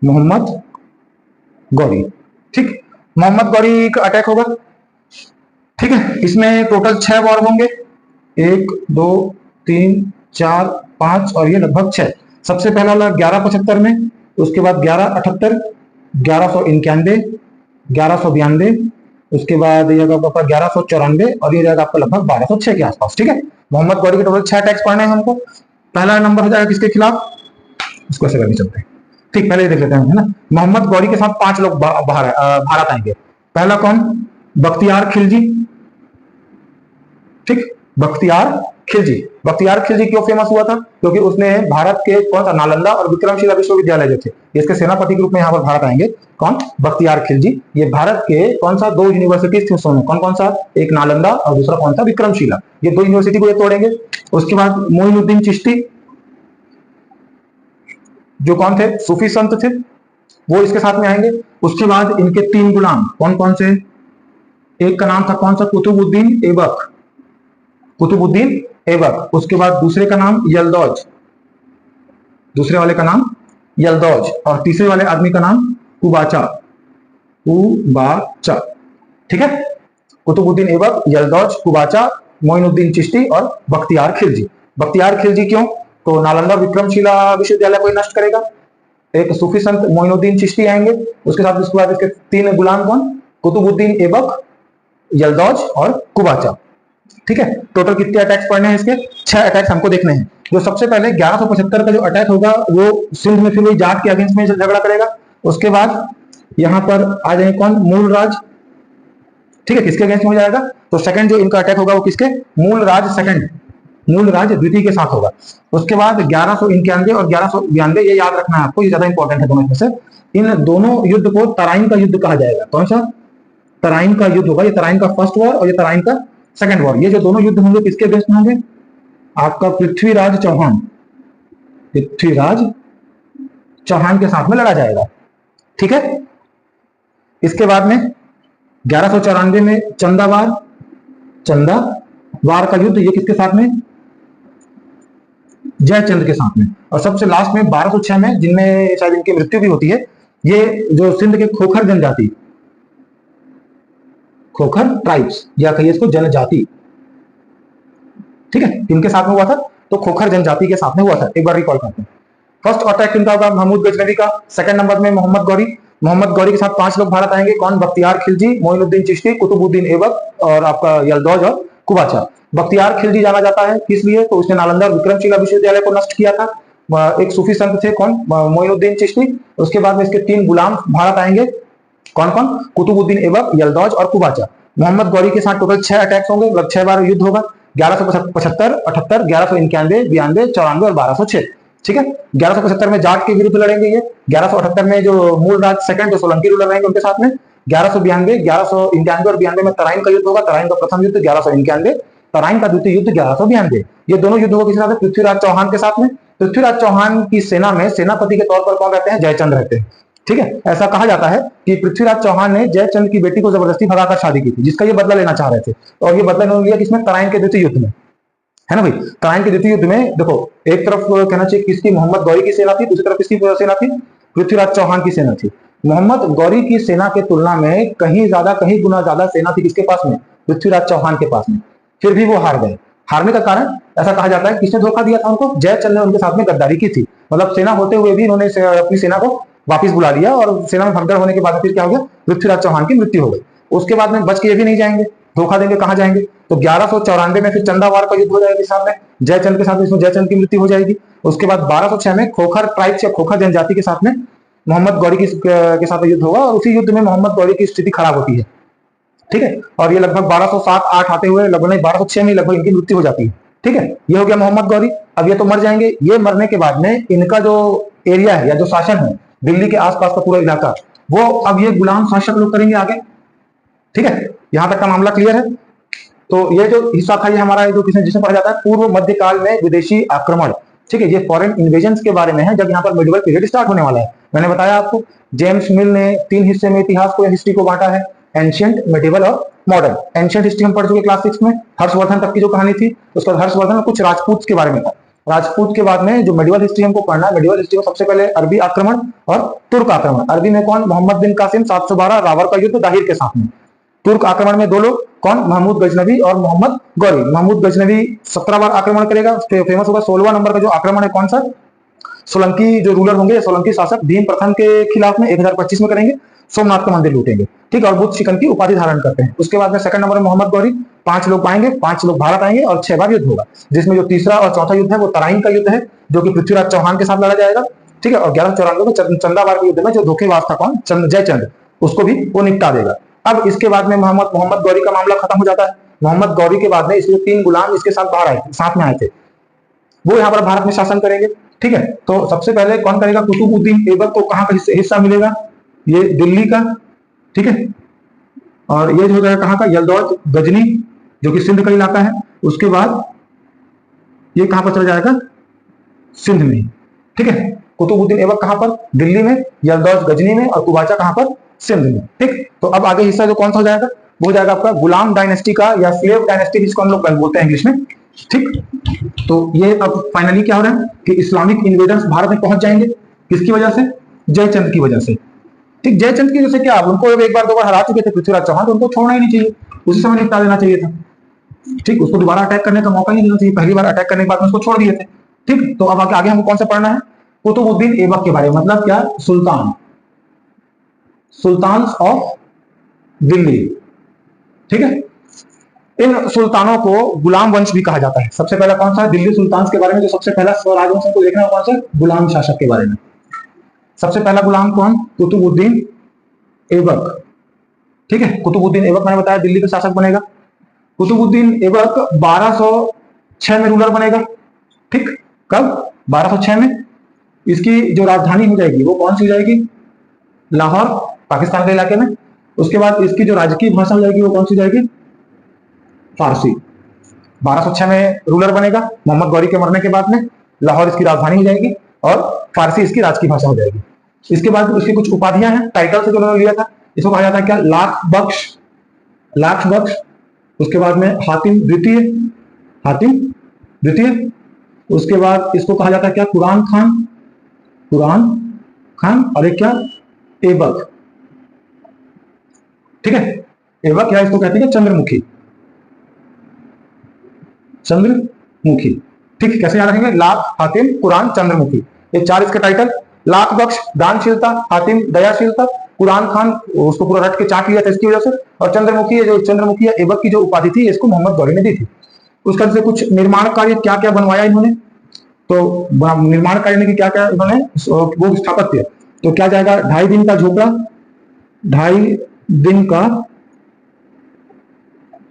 मोहम्मद गौरी। ठीक, मोहम्मद गौरी का अटैक होगा। ठीक है, इसमें टोटल 6 वॉर होंगे, 1 2 3 4 5 और ये लगभग 6। सबसे पहला वाला 1175 में, उसके बाद 1178, 1191, 1192, उसके बाद ये जाएगा आपका 1194 और ये जाएगा आपका लगभग 1206 के आसपास। ठीक है, मोहम्मद गौरी के टोटल 6 अटैक्स पढ़ने हैं हमको। पहला नंबर हो जाएगा किसके खिलाफ? इसको ऐसे करके चलते हैं। ठीक, पहले देख लेते हैं, है ना। मोहम्मद गौरी के साथ 5 लोग भारत आएंगे। पहला कौन? बख्तियार खिलजी। ठीक, बख्तियार खिलजी। बख्तियार खिलजी क्यों फेमस हुआ था? क्योंकि उसने भारत के कौन सा नालंदा और विक्रमशिला विश्वविद्यालय जो थे, इसके सेनापति के रूप में यहाँ पर भारत आएंगे। कौन? बख्तियार खिलजी। ये भारत के कौन सा 2 यूनिवर्सिटीज थी उस समय, कौन कौन सा? एक नालंदा और दूसरा कौन सा? विक्रमशिला। ये 2 यूनिवर्सिटी को ये तोड़ेंगे। उसके बाद मोइनुद्दीन चिश्ती, जो कौन थे? सूफी संत थे, वो इसके साथ में आएंगे। उसके बाद इनके 3 गुलाम, कौन कौन से? एक का नाम था कौन सा? कुतुबुद्दीन ऐबक। कुतुबुद्दीन ऐबक। उसके बाद दूसरे का नाम यलदौज, दूसरे वाले का नाम यलदौज, और तीसरे वाले आदमी का नाम कुबाचा। कुबाचा, ठीक है। कुतुबुद्दीन ऐबक, यलदौज, कुबाचा, मोइनुद्दीन चिश्ती और बख्तियार खिलजी। बख्तियार खिलजी क्यों? तो नालंदा विक्रमशिला विश्वविद्यालय को नष्ट करेगा। एक सूफी संत मोइनुद्दीन चिश्ती आएंगे। उसके साथ उसके बाद इसके 3 गुलाम, कौन? कुतुबुद्दीन ऐबक, यलदौज और कुबाचा। ठीक है। टोटल कितने अटैक्स पड़ने हैं इसके? 6 अटैक्स हमको देखने हैं। जो सबसे पहले 1175 का जो अटैक होगा वो सिंध में, फिर वही जाट के अगेंस्ट में झगड़ा करेगा। उसके बाद यहां पर आ जाएंगे कौन? मूलराज। ठीक है, किसके अगेंस्ट में हो जाएगा? तो सेकंड जो इनका अटैक होगा वो किसके? मूलराज सेकंड, मूलराज द्वितीय के साथ होगा। उसके बाद 1191 और 1192, ये याद रखना है आपको, ये ज्यादा इंपॉर्टेंट है दोनों में से। इन दोनों युद्ध को तराइन का युद्ध कहा जाएगा। कौन सा? तराइन का युद्ध होगा। ये तराइन का फर्स्ट वॉर और ये तराइन का सेकंड वॉर। ये जो दोनों युद्ध होंगे किसके अगेंस्ट में होंगे? आपका पृथ्वीराज चौहान, पृथ्वीराज चौहान के साथ में लड़ा जाएगा। ठीक है। इसके बाद में 1194 में चंदावार, चंदावार का युद्ध, ये किसके साथ में? जयचंद के साथ में। और सबसे लास्ट में 1206 में, जिनमें शायद इनकी मृत्यु भी होती है, ये जो सिंध के खोखर जनजाति, खोखर ट्राइब्स या कहिए इसको जनजाति, ठीक है, इनके साथ में हुआ था। तो खोखर जनजाति के साथ में हुआ था। एक बार रिकॉल करते हैं। फर्स्ट अटैक इनका होगा महमूद गजनवी का। सेकंड नंबर में मोहम्मद गौरी। मोहम्मद गौरी के साथ 5 लोग भारत आएंगे। कौन? बख्तियार खिलजी, मोइनुद्दीन चिश्ती, कुतुबुद्दीन ऐबक और आपका यलदौज और कुबाचा। बख्तियार खिलजी जाना जाता है किस लिए? तो उसने नालंदा और विक्रमशिला विश्वविद्यालय को नष्ट किया था। एक सूफी संत थे, कौन? मोइनुद्दीन चिश्ती। उसके बाद में इसके 3 गुलाम भारत आएंगे। कौन कौन? कुतुबुद्दीन ऐबक, यलदौज और कुबाचा। मोहम्मद गौरी के साथ टोटल 6 अटैक्स होंगे, मतलब 6 बार युद्ध होगा। 1175, 78, 1191, 92, 94 और 1206। ठीक है। 1175 में जाट के विरुद्ध लड़ेंगे ये। 1178 में जो मूलराज सेकंड, जो सोलंकी रूलर रहेंगे, उनके साथ में। 1192, 1191 और 92 में तराइन का युद्ध होगा। तराइन का प्रथम युद्ध 1191, तराइन का द्वितीय युद्ध 1192। ये दोनों युद्ध होगा किसके साथ? पृथ्वीराज चौहान के साथ में। पृथ्वीराज चौहान की सेना में सेनापति के तौर पर कौन रहते हैं? जयचंद रहते हैं। ठीक है। ऐसा कहा जाता है कि पृथ्वीराज चौहान ने जयचंद की बेटी को जबरदस्ती भगाकर शादी की थी, जिसका ये बदला लेना चाह रहे थे। और ये बदला इन्होंने लिया किसमें? तराइन के द्वितीय युद्ध में, है ना भाई। तराइन के द्वितीय युद्ध में देखो, एक तरफ कहना चाहिए किसकी? मोहम्मद गौरी की सेना थी, दूसरी तरफ किसकी सेना थी? पृथ्वीराज चौहान की सेना थी। मोहम्मद गौरी की सेना के तुलना में कहीं गुना ज्यादा सेना थी किसके पास में? पृथ्वीराज चौहान के पास में। फिर भी वो हार गए। हारने का कारण ऐसा कहा जाता है, किसने धोखा दिया था उनको? जयचंद ने उनके साथ में गद्दारी की थी। मतलब सेना होते हुए भी इन्होंने अपनी सेना को वापिस बुला लिया और सेना में भगदड़ होने के बाद फिर क्या हो गया? पृथ्वीराज चौहान की मृत्यु हो गई। उसके बाद में बच के ये भी नहीं जाएंगे, धोखा देंगे, कहां जाएंगे? तो 1194 में फिर चंदावार का युद्ध हो जाएगा साथ में जयचंद के साथ, इसमें जयचंद की मृत्यु हो जाएगी। उसके बाद 1206 में खोखर ट्राइब्स या खोखर जनजाति के साथ में मोहम्मद गौरी के साथ युद्ध होगा और उसी युद्ध में मोहम्मद गौरी की स्थिति खराब होती है। ठीक है। और ये लगभग 1207-8 आते हुए लगभग 1206 में लगभग इनकी मृत्यु हो जाती है। ठीक है। ये हो गया मोहम्मद गौरी। अब ये तो मर जाएंगे। ये मरने के बाद में इनका जो एरिया है या जो शासन है, दिल्ली के आसपास का पूरा इलाका, वो अब ये गुलाम शासक लोग करेंगे आगे। ठीक है। यहां तक का मामला क्लियर है। तो ये जो हिस्सा था ये हमारा जो जिसे पढ़ा जाता है पूर्व मध्यकाल में विदेशी आक्रमण। ठीक है। ये फॉरेन इन्वेजन के बारे में है, जब यहाँ पर मिडिवल पीरियड स्टार्ट होने वाला है। मैंने बताया आपको, जेम्स मिल ने 3 हिस्से में इतिहास को या हिस्ट्री को बांटा है, एंशियंट, मिडिवल और मॉडर्न। एंशियंट हिस्ट्री हम पढ़ चुके क्लास 6 में, हर्षवर्धन तक की जो कहानी थी। उसके बाद हर्षवर्धन कुछ राजपूत के बारे में था। राजपूत के बाद में जो मिडिवल हिस्ट्री हमको पढ़ना है, मिडिवल हिस्ट्री में सबसे पहले अरबी आक्रमण और तुर्क आक्रमण। अरबी में कौन? मोहम्मद बिन कासिम 712 रावर का युद्ध दाहिर के साथ में। तुर्क आक्रमण में 2 लोग, कौन? महमूद गजनवी और मोहम्मद गौरी। महमूद गजनवी 17 बार आक्रमण करेगा, फेमस होगा। 16वां नंबर का जो आक्रमण है कौन सा? सोलंकी जो रूलर होंगे, सोलंकी शासक भीम प्रथम के खिलाफ में 1025 में करेंगे, सोमनाथ का मंदिर लूटेंगे। ठीक है। और बुद्ध शिकन की उपाधि धारण करते हैं। उसके बाद में सेकंड नंबर में मोहम्मद गौरी, 5 लोग पाएंगे, 5 लोग भारत आएंगे और 6 बार युद्ध होगा, जिसमें जो तीसरा और चौथा युद्ध है वो तराइन का युद्ध है, जो कि पृथ्वीराज चौहान के साथ लड़ा जाएगा। ठीक है। और 1194 में चंदावार के युद्ध में जो धोखेबाज था कौन, जयचंद, उसको भी वो निपटा देगा। अब इसके बाद में मोहम्मद गौरी का मामला खत्म हो जाता है। मोहम्मद गौरी के बाद में इसलिए 3 गुलाम इसके साथ बाहर आए थे, साथ में आए थे, वो यहाँ पर भारत में शासन करेंगे। ठीक है, तो सबसे पहले कौन करेगा, कुतुबुद्दीन ऐबक को कहाँ का हिस्सा मिलेगा, ये दिल्ली का। ठीक है, और ये जो है कहाँ का, यलदौज गजनी, जो कि सिंध का इलाका है। उसके बाद ये कहां पर चला जाएगा, सिंध में। ठीक है, कुतुबुद्दीन ऐबक कहां पर, दिल्ली में, यलदौज गजनी में, और कुबाचा कहां पर, सिंध में। ठीक, तो अब आगे हिस्सा जो कौन सा हो जाएगा, वो हो जाएगा आपका गुलाम डायनेस्टी का, या स्लेव डायनेस्टी जिसको हम लोग बोलते हैं इंग्लिश में। ठीक, तो ये अब फाइनली क्या हो रहा है कि इस्लामिक इन्वेडर्स भारत में पहुंच जाएंगे, किसकी वजह से, जयचंद की वजह से। ठीक, जयचंद की वजह से क्या, उनको एक बार 2 बार हरा चुके थे पृथ्वीराज चौहान, तो उनको छोड़ना ही नहीं चाहिए, उसी समय निपटा देना चाहिए था। ठीक, उसको दोबारा अटैक करने का मौका ही नहीं देना चाहिए, पहली बार अटैक करने के बाद में उसको छोड़ दिए थे। ठीक, तो अब आगे हमको कौन सा पढ़ना है, कुतुबुद्दीन ऐबक के बारे में, मतलब क्या, सुल्तान, सुल्तान ऑफ दिल्ली। ठीक है, इन सुल्तानों को गुलाम वंश भी कहा जाता है। सबसे पहला कौन सा है, दिल्ली सुल्तान के बारे में जो सबसे पहला राजवंश को देखना है कौन सा, गुलाम शासक के बारे में। सबसे पहला गुलाम कौन, कुतुबुद्दीन ऐबक। ठीक है, कुतुबुद्दीन ऐबक मैंने बताया दिल्ली का शासक बनेगा। कुतुबुद्दीन ऐबक 1206 में रूलर बनेगा। ठीक, कब, 1206 में। इसकी जो राजधानी हो जाएगी वो कौन सी हो जाएगी, लाहौर, पाकिस्तान के इलाके में। उसके बाद इसकी जो राजकीय भाषा हो जाएगी वो कौन सी जाएगी, फारसी। 1206 में रूलर बनेगा, मोहम्मद गौरी के मरने के बाद में लाहौर इसकी राजधानी हो जाएगी और फारसी इसकी राजकीय भाषा हो जाएगी। इसके बाद इसकी कुछ उपाधियां हैं, टाइटल से जो उन्होंने लिया था, इसको कहा जाता है क्या, लाख बख्श, लाख बख्श। उसके बाद में हातिम द्वितीय, हातिम द्वितीय। उसके बाद इसको कहा जाता है क्या, कुरान खान, कुरान खान। और एक क्या, ऐबक। ठीक है, ऐबक या इसको कहते हैं चंद्रमुखी, चंद्रमुखी। ठीक, कैसे याद रखेंगे, लाख, हातिम, कुरान, चंद्रमुखी, ये 4 इसके टाइटल। लाख बख्श दानशीलता, हातिम दयाशीलता, कुरान खान उसको पूरा रट के चाट लिया था इसकी वजह से, और चंद्रमुखी, जो चंद्रमुखी ऐबक की जो उपाधि थी इसको मोहम्मद गौरी ने दी थी। उसका से कुछ निर्माण कार्य क्या क्या बनवाया इन्होंने, तो निर्माण कार्य की क्या क्या इन्होंने वो स्थापित किया, तो क्या जाएगा, 2.5 दिन का झोपड़ा, 2.5 दिन का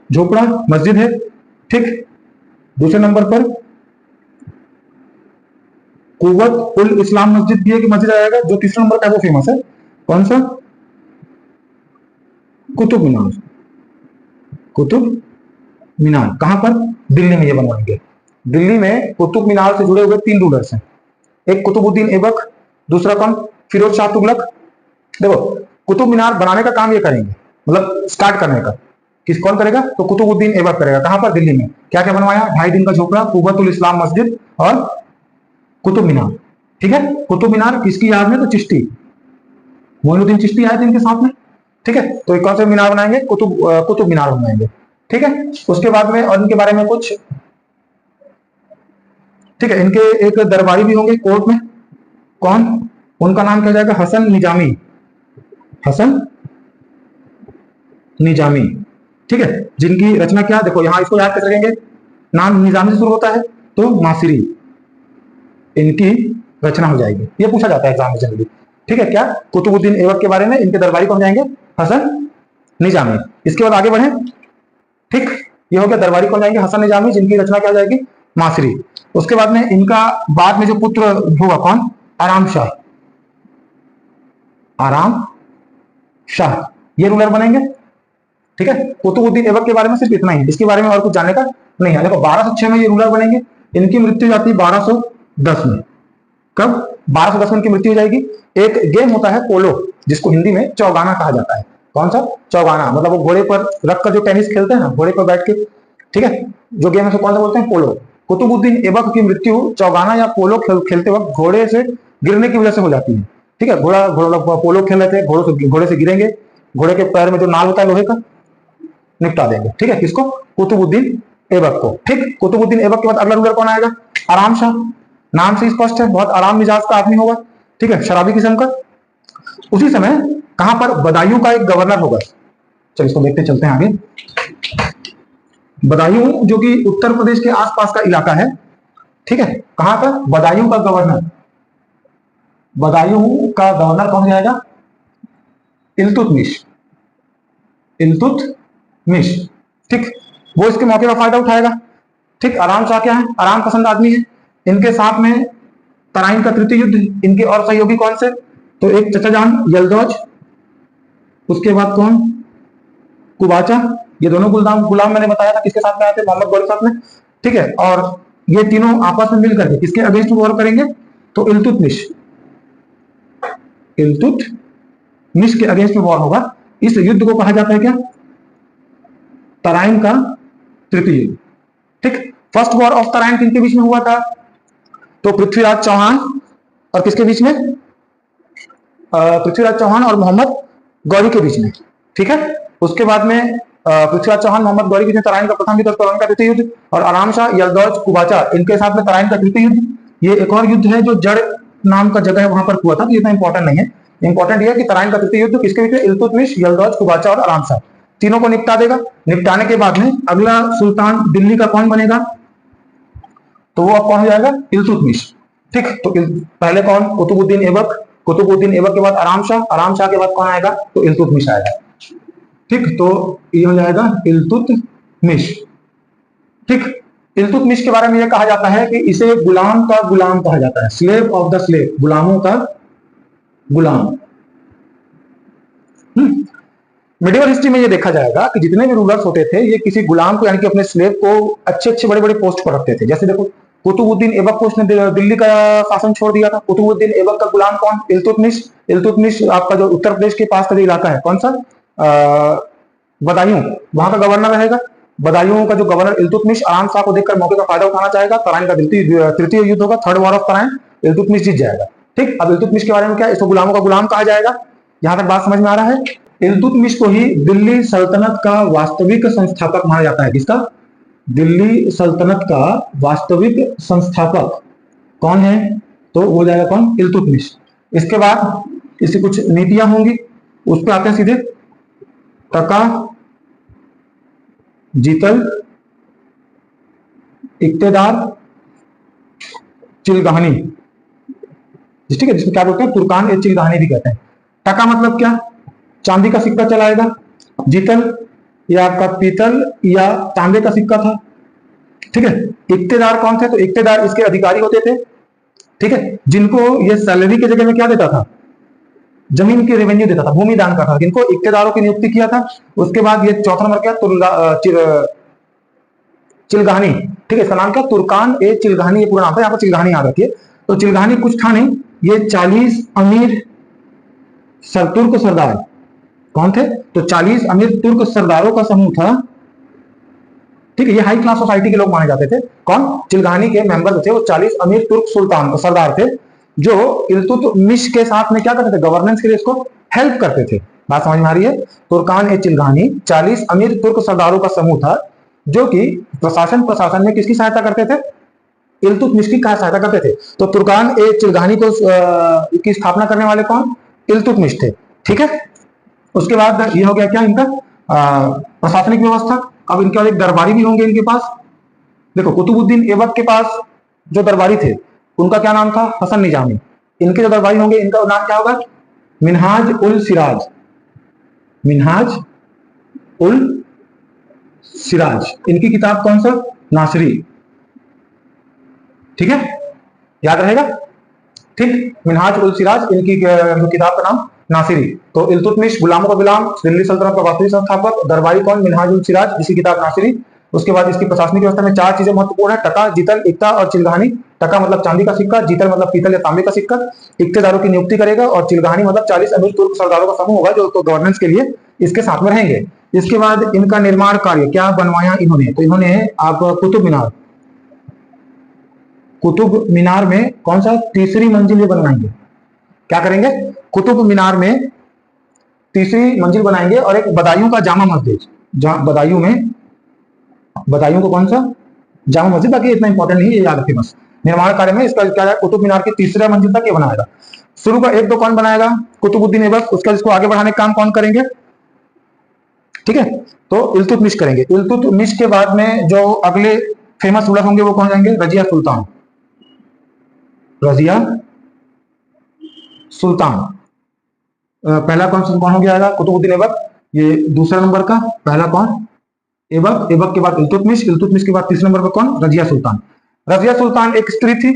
झोपड़ा मस्जिद है। ठीक, दूसरे नंबर पर कुव्वत उल इस्लाम मस्जिद भी एक मस्जिद आएगा। जो तीसरा नंबर का वो फेमस है, कौन सा, कुतुब मीनार, कुतुब मीनार। कहां पर, दिल्ली में ये बनवाएंगे। दिल्ली में कुतुब मीनार से जुड़े हुए 3 रूलर्स हैं, एक कुतुबुद्दीन ऐबक, दूसरा कौन, फिरोज शाह तुगलक। देखो, कुतुब मीनार बनाने का काम ये करेंगे, मतलब स्टार्ट करने का किस कौन करेगा, तो कुतुबुद्दीन ऐबक करेगा। कहां पर, दिल्ली में। क्या क्या बनवाया, 2.5 दिन का झोपड़ा, कुव्वत उल इस्लाम मस्जिद और कुतुब मीनार। ठीक है, कुतुब मीनार किसकी याद में, तो चिश्ती, मोइनुद्दीन चिश्ती आए थे इनके साथ में। ठीक है, तो कौन से मीनार बनाएंगे, कुतुब मीनार बनवाएंगे। ठीक है, उसके बाद में और इनके बारे में कुछ, ठीक है, इनके एक दरबारी भी होंगे कोर्ट में, कौन, उनका नाम क्या जाएगा, हसन निजामी, हसन निजामी। ठीक है, जिनकी रचना क्या, देखो यहां इसको याद कर सकेंगे, नाम निजामी से शुरू होता है तो मासिरी इनकी रचना हो जाएगी, ये पूछा जाता है एग्जाम में जनरली। ठीक है, क्या, कुतुबुद्दीन ऐबक के बारे में, इनके दरबारी कौन जाएंगे, हसन निजामी। इसके बाद आगे बढ़े। ठीक, ये हो गया दरबारी कौन जाएंगे, हसन निजामी, जिनकी रचना क्या जाएगी, मासरी। उसके बाद में इनका बाद में जो पुत्र होगा कौन, आराम शाह, आराम शाह, ये रूलर बनेंगे। ठीक है, कुतुबुद्दीन ऐबक के बारे में सिर्फ इतना ही, इसके बारे में और कुछ जानने का नहीं है। देखो 1206 में ये रूलर बनेंगे, इनकी मृत्यु जाती है 1210 में। कब, 1210 में इनकी मृत्यु हो जाएगी। एक गेम होता है पोलो, जिसको हिंदी में चौगाना कहा जाता है। कौन सा, चौगाना, मतलब वो घोड़े पर रखकर जो टेनिस खेलते हैं ना, घोड़े पर बैठ के। ठीक है, जो गेम है कौन सा बोलते हैं, पोलो। कुतुबुद्दीन ऐबक की मृत्यु चौगाना या पोलो खेलते वक्त घोड़े से गिरने की वजह से हो जाती है। ठीक है, घोड़ा पोलो खेल रहे थे, घोड़े से गिरेंगे, घोड़े के पैर में जो नाल होता है लोहे का, निपटा देंगे। ठीक है, किसको, कुतुबुद्दीन ऐबक को। ठीक, कुतुबुद्दीन ऐबक के बाद अगला रूलर कौन आएगा, आराम शाह। नाम से स्पष्ट है, बहुत आराम मिजाज का आदमी होगा। ठीक है, शराबी किस्म का। उसी समय कहां पर, बदायूं का एक गवर्नर होगा। चलिए इसको देखते चलते हैं आगे। बदायूं जो कि उत्तर प्रदेश के आसपास का इलाका है। ठीक है, कहां पर, बदायूं का गवर्नर, बदायूं का गवर्नर कौन जाएगा? इल्तुतमिश। इल्तुतमिश, ठीक। वो इसके मौके का फायदा उठाएगा, ठीक। आराम शाह क्या है? आराम पसंद आदमी है। इनके साथ में तराइन का तृतीय युद्ध, इनके और सहयोगी कौन से? तो एक चचा जान यलदौज, उसके बाद कौन? कुबाचा। ये दोनों गुलाम मैंने बताया था किसके साथ में आए थे? मोहम्मद गौरी साथ में, ठीक है। और ये तीनों आपस में मिलकर के किसके अगेंस्ट वॉर करेंगे? तो इल्तुतमिश, इल्तुतमिश के अगेंस्ट में वॉर होगा। इस युद्ध को कहा जाता है क्या? तराइन का तृतीय युद्ध, ठीक। फर्स्ट वॉर ऑफ तराइन किनके बीच में हुआ था? तो पृथ्वीराज चौहान और किसके बीच में? पृथ्वीराज चौहान और मोहम्मद गौरी के बीच में, ठीक है। उसके बाद में पृथ्वीराज चौहान मोहम्मद गौरी के बीच में तराइन का प्रथम युद्ध और तराइन का तृतीय युद्ध, और आराम शाह यलदौज कुबाचा इनके साथ में तराइन का तृतीय युद्ध। ये एक और युद्ध है जो जड़ नाम का जगह है वहां पर हुआ था, तो इतना इंपॉर्टेंट नहीं है। इंपॉर्टेंट ये है कि तराइन का तृतीय युद्ध किसके बीच में? इल्तुतमिश, यलदौज कुबाचा और आराम शाह, तीनों को निपटा देगा। निपटाने के बाद में अगला सुल्तान दिल्ली का कौन बनेगा? तो वो अब कौन हो जाएगा? इल्तुतमिश, ठीक। तो पहले कौन? कुतुबुद्दीन ऐबक, कुतुबुद्दीन ऐबक के बाद आराम शाह, आराम शाह के बाद कौन आएगा? तो इल्तुतमिश आएगा, ठीक। तो ये हो जाएगा इल्तुतमिश, ठीक। इल्तुतमिश के बारे में यह कहा जाता है कि इसे गुलाम का गुलाम कहा जाता है, स्लेव ऑफ द स्लेव, गुलामों का गुलाम। मिडिवल हिस्ट्री में ये देखा जाएगा कि जितने भी रूलर्स होते थे ये किसी गुलाम को यानी कि अपने स्लेव को अच्छे अच्छे बड़े बड़े पोस्ट पर रखते थे। जैसे देखो कुतुबुद्दीन ऐबक को उसने दिल्ली का शासन छोड़ दिया था। कुतुबुद्दीन ऐबक का गुलाम कौन? इल्तुतमिश। इल्तुतमिश आपका जो उत्तर प्रदेश के पास का जो इलाका है कौन सा? बदायूं, वहां का गवर्नर रहेगा। बदायूं का जो गवर्नर इल्तुतमिश आराम शाह को देखकर मौके का फायदा उठाना चाहेगा। तराइन का तृतीय युद्ध होगा, third war of Tarain, Iltutmish जीत जाएगा, ठीक। अब इल्तुतमिश के बारे में क्या? इसको गुलामों का गुलाम कहा जाएगा। यहां तक बात समझ में आ रहा है? इल्तुतमिश को ही दिल्ली सल्तनत का वास्तविक संस्थापक माना जाता है। किसका? दिल्ली सल्तनत का वास्तविक संस्थापक कौन है? तो वो जाएगा कौन? इल्तुतमिश। इसके बाद इसकी कुछ नीतियां होंगी, उस पर आते हैं सीधे। टका, जीतल, इक्तेदार, चिलगानी, ठीक है, जिसमें क्या बोलते हैं? तुर्कान ए चिलगानी भी कहते हैं। टका मतलब क्या? चांदी का सिक्का चलाएगा। जीतल या आपका पीतल या तांबे का सिक्का था, ठीक है। इक्तेदार कौन थे? तो इक्तेदार इसके अधिकारी होते थे, ठीक है, जिनको ये सैलरी की जगह में क्या देता था? जमीन की रेवेन्यू देता था, भूमि दान करता था, जिनको इक्तेदारों की नियुक्ति किया था। उसके बाद ये चौथा नंबर क्या? चिलगानी, ठीक है, इसका नाम क्या? तुर्कान ए चिलगानी, ये पूरा नाम था, यहाँ पर चिलगानी याद रखिए। तो चिलगानी कुछ था नहीं, ये 40 अमीर तुर्क सरदार कौन थे? तो 40 अमीर तुर्क सरदारों का समूह था, ठीक है। ये हाई क्लास सोसाइटी के लोग माने जाते थे। कौन? चिलगानी के मेंबर थे वो 40 अमीर तुर्क सुल्तान सरदार थे, जो इल्तुतमिश के साथ में क्या करते थे? गवर्नेंस के लिए इसको हेल्प करते थे। बात समझ में आ रही है? तुर्कान ए चिलगानी 40 अमीर तुर्क सरदारों का समूह था, जो कि प्रशासन में किसकी सहायता करते थे? इल्तुतमिश की सहायता करते थे। तो तुर्कान ए चिलगानी को की स्थापना करने वाले कौन? इल्तुतमिश थे, ठीक है। उसके बाद ये हो गया क्या? इनका प्रशासनिक व्यवस्था। अब इनके बाद एक दरबारी भी होंगे इनके पास। देखो कुतुबुद्दीन ऐबक के पास जो दरबारी थे उनका क्या नाम था? हसन निजामी। इनके जो दरबारी होंगे इनका नाम क्या होगा? मिनहाज उल सिराज, मिनहाज उल सिराज। इनकी किताब कौन सा? नासिरी, ठीक है, याद रहेगा, ठीक। मिनहाज उल सिराज इनकी किताब का नाम नासिरी। तो इल्तुतमिश गुलामों का गुलाम, दिल्ली सल्तनत का वास्तविक संस्थापक, दरबारी कौन? मिनहाज उल सिराज, जिसकी किताब नासिरी। उसके बाद इसकी प्रशासनिक व्यवस्था में 4 चीजें महत्वपूर्ण है: टका, जीतल, इक्ता और चिलगानी। टका मतलब चांदी का सिक्का, जीतल मतलब पीतल या तांबे का सिक्का, इक्तेदारों की नियुक्ति करेगा, और चिलगानी मतलब 40 अमीर तुर्क सरदारों का समूह होगा जो तो गवर्नेंस के लिए इसके साथ में रहेंगे। इसके बाद इनका निर्माण कार्य क्या बनवाया इन्होंने? तो इन्होंने आप कुतुब मीनार, कुतुब मीनार में कौन सा? तीसरी मंजिल ये बनवाएंगे। क्या करेंगे? कुतुब मीनार में तीसरी मंजिल बनाएंगे। और एक बदायूं का जामा मस्जिद, बदायूं में, बदायूं को कौन सा? जामा मस्जिद। बाकी इतना इंपॉर्टेंट नहीं है, ये याद रखिए बस। निर्माण कार्य में इसका क्या है? कुतुब मीनार की तीसरा मंजिल तक ये बनाएगा। शुरू का 1-2 कौन बनाएगा? कुतुबुद्दीन ऐबक। उसका इसको आगे बढ़ाने का काम कौन करेंगे? ठीक है, तो इल्तुतमिश करेंगे। इल्तुतमिश के बाद में जो अगले फेमस रूलर होंगे वो कौन जाएंगे? रजिया सुल्तान, रजिया सुल्तान। पहला कौन हो गया कुतुबुद्दीन ऐबक। ये दूसरा नंबर का पहला कौन, ऐबक। ऐबक के बाद इल्तुतमिश। इल्तुतमिश के बाद तीसरे नंबर पर कौन, रजिया सुल्तान। रजिया सुल्तान एक स्त्री थी,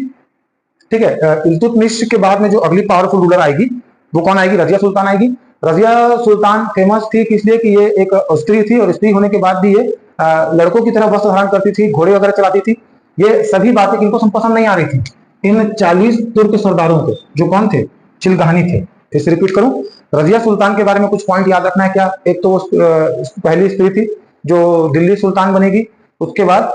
ठीक है। इल्तुतमिश के बाद में जो अगली पावरफुल रूलर आएगी वो कौन आएगी, रजिया सुल्तान आएगी। रजिया सुल्तान फेमस थी इसलिए कि ये एक स्त्री थी और स्त्री होने के बाद भी ये लड़कों की तरह वस्त्र धारण करती थी, घोड़े वगैरह चलाती थी। ये सभी बातें इनको पसंद नहीं आ रही थी इन 40 तुर्क सरदारों को, जो कौन थे, चिलगानी थे। फिर से रिपीट करूं, रजिया सुल्तान के बारे में कुछ पॉइंट याद रखना है। क्या, एक तो वो पहली स्त्री थी जो दिल्ली सुल्तान बनेगी। उसके बाद,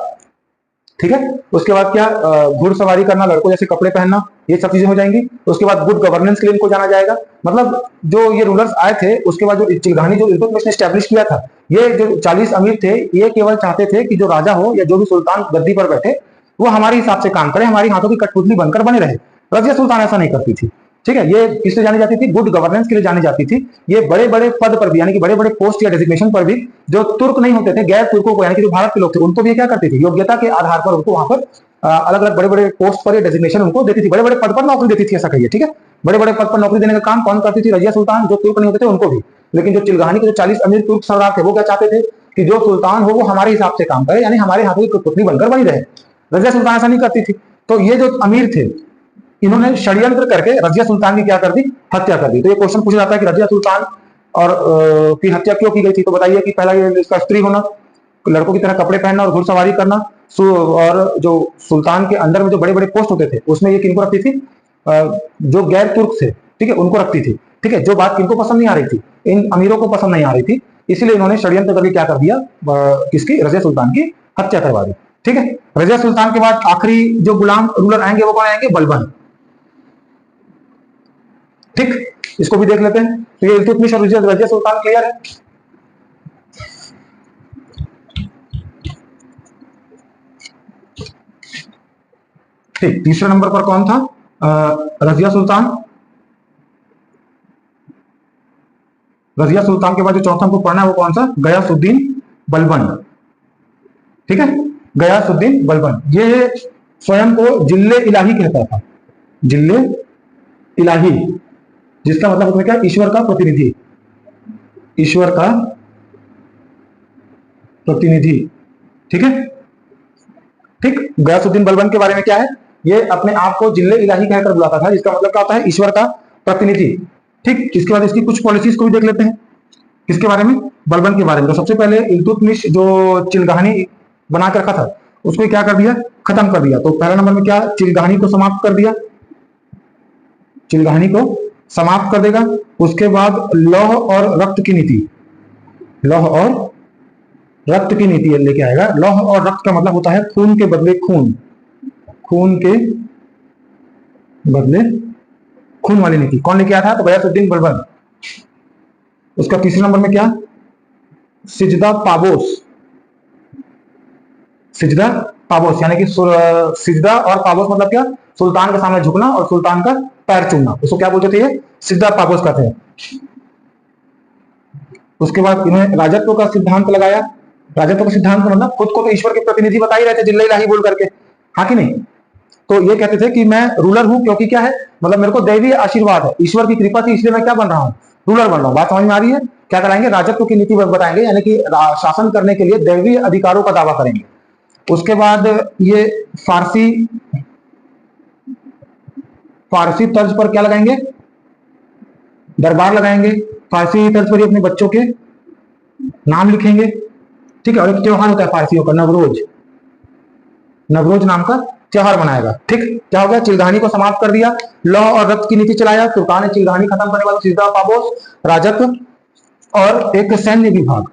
ठीक है, उसके बाद क्या, घुड़सवारी करना, लड़कों जैसे कपड़े पहनना, ये सब चीजें हो जाएंगी। उसके बाद गुड गवर्नेंस के लिए इनको जाना जाएगा। मतलब जो ये रूलर्स आए थे उसके बाद जो चिलगानी जो इल्तुतमिश ने स्टैब्लिश किया था, ये जो 40 अमीर थे ये केवल चाहते थे कि जो राजा हो या जो भी सुल्तान गद्दी पर बैठे वो हमारे हिसाब से काम करे, हमारी हाथों की कठपुतली बनकर बने रहे। रजिया सुल्तान ऐसा नहीं करती थी, ठीक है। ये किससे जानी जाती थी, गुड गवर्नेंस के लिए जानी जाती थी। ये बड़े बड़े पद पर भी, यानी कि बड़े बड़े पोस्ट या डेजिग्नेशन पर भी जो तुर्क नहीं होते थे, गैर तुर्कों को, यानी कि जो भारत के लोग थे, उनको भी क्या करती थी, योग्यता के आधार पर उनको वहां पर अलग अलग बड़े बड़े पोस्ट पर डेजिग्नेशन उनको देती थी, बड़े बड़े पद पर नौकरी देती थी, ऐसा कहिए, ठीक है। बड़े बड़े पद पर नौकरी देने का काम कौन करती थी, रजिया सुल्तान। जो तुर्क नहीं होते थे उनको भी। लेकिन जो चिलगानी के जो 40 अमीर तुर्क सरदार थे वो क्या चाहते थे कि जो सुल्तान हो वो हमारे हिसाब से काम करे, यानी हमारे हाथों की कठपुतली बनकर बनी रहे। रजिया सुल्तान ऐसा नहीं करती थी। तो ये जो अमीर थे इन्होंने षड्यंत्र करके रजिया सुल्तान की क्या कर दी, हत्या कर दी। तो ये क्वेश्चन पूछा जाता है कि रजिया सुल्तान और की हत्या क्यों की गई थी। तो बताइए कि पहला ये इसका स्त्री होना, लड़कों की तरह कपड़े पहनना और घुड़सवारी करना, और जो सुल्तान के अंदर में जो बड़े बड़े पोस्ट होते थे उसमें ये किनको रखती थी, जो गैर तुर्क थे, ठीक है, उनको रखती थी, ठीक है। जो बात किनको पसंद नहीं आ रही थी, इन अमीरों को पसंद नहीं आ रही थी, इसीलिए इन्होंने षड्यंत्र करके क्या कर दिया, किसकी, रजिया सुल्तान की हत्या करवा दी, ठीक है। रजिया सुल्तान के बाद आखिरी जो गुलाम रूलर आएंगे वो कौन आएंगे, बलबन, ठीक। इसको भी देख लेते हैं। तो ये इल्तुतमिश और रजिया सुल्तान क्लियर है। ठीक, तीसरे नंबर पर कौन था, रजिया सुल्तान। रजिया सुल्तान के बाद जो चौथा हमको पढ़ना है वो कौन सा, गयासुद्दीन बलबन, ठीक है। गयासुद्दीन बलबन ये स्वयं को जिल्ले इलाही कहता था, जिल्ले इलाही, जिसका मतलब होता है क्या, ईश्वर का प्रतिनिधि, ईश्वर का प्रतिनिधि, ठीक है, ठीक। गयासुद्दीन बलबन के बारे में क्या है, ये अपने आप को जिल्ले इलाही कहकर बुलाता था, जिसका मतलब क्या होता है, ईश्वर का प्रतिनिधि, ठीक। इसके बाद इसकी कुछ पॉलिसीज को भी देख लेते हैं। किसके बारे में, बलबन के बारे में। तो सबसे पहले इल्तुतमिश जो चिलगानी बना के रखा था उसको क्या कर दिया, खत्म कर दिया। तो पहला नंबर में क्या, चिलगानी को समाप्त कर दिया, चिलगानी को समाप्त कर देगा। उसके बाद लौह और रक्त की नीति, लौह और रक्त की नीति लेके आएगा। लौह और रक्त का मतलब होता है खून के बदले खून, खून के बदले खून वाली नीति। कौन लेके आया था, तो गयासुद्दीन बलबन। उसका तीसरे नंबर में क्या, सिजदा पाबोस, सिजदा पाबोस, यानी कि सिजदा और पाबोस मतलब क्या, सुल्तान के सामने झुकना और सुल्तान का पैर चूमना, उसको क्या बोलते थे, ये सिजदा पाबोस कहते हैं। उसके बाद इन्हें राजत्व का सिद्धांत लगाया। राजत्व का सिद्धांत मतलब खुद को तो ईश्वर के प्रतिनिधि बता ही रहे थे, जिल्ला इलाही बोल करके, हाँ कि नहीं। तो ये कहते थे कि मैं रूलर हूं, क्योंकि क्या है, मतलब मेरे को दैवीय आशीर्वाद है, ईश्वर की कृपा थी, इसलिए मैं क्या बन रहा हूं, रूलर बन रहा हूं। बात समझ में आ रही है। क्या कराएंगे, राजत्व की नीति बताएंगे, यानी कि शासन करने के लिए दैवीय अधिकारों का दावा करेंगे। उसके बाद ये फारसी तर्ज पर क्या लगाएंगे, दरबार लगाएंगे। फारसी तर्ज पर ये अपने बच्चों के नाम लिखेंगे, ठीक है। और एक त्योहार होता है फारसियों का, नवरोज, नवरोज नाम का त्योहार मनाएगा, ठीक। क्या हो गया, चिलगानी को समाप्त कर दिया, लौह और रक्त की नीति चलाया, सुल्तान ने चिलगानी खत्म करने वाला सिजदा पाबोस, राजत्व और एक सैन्य विभाग,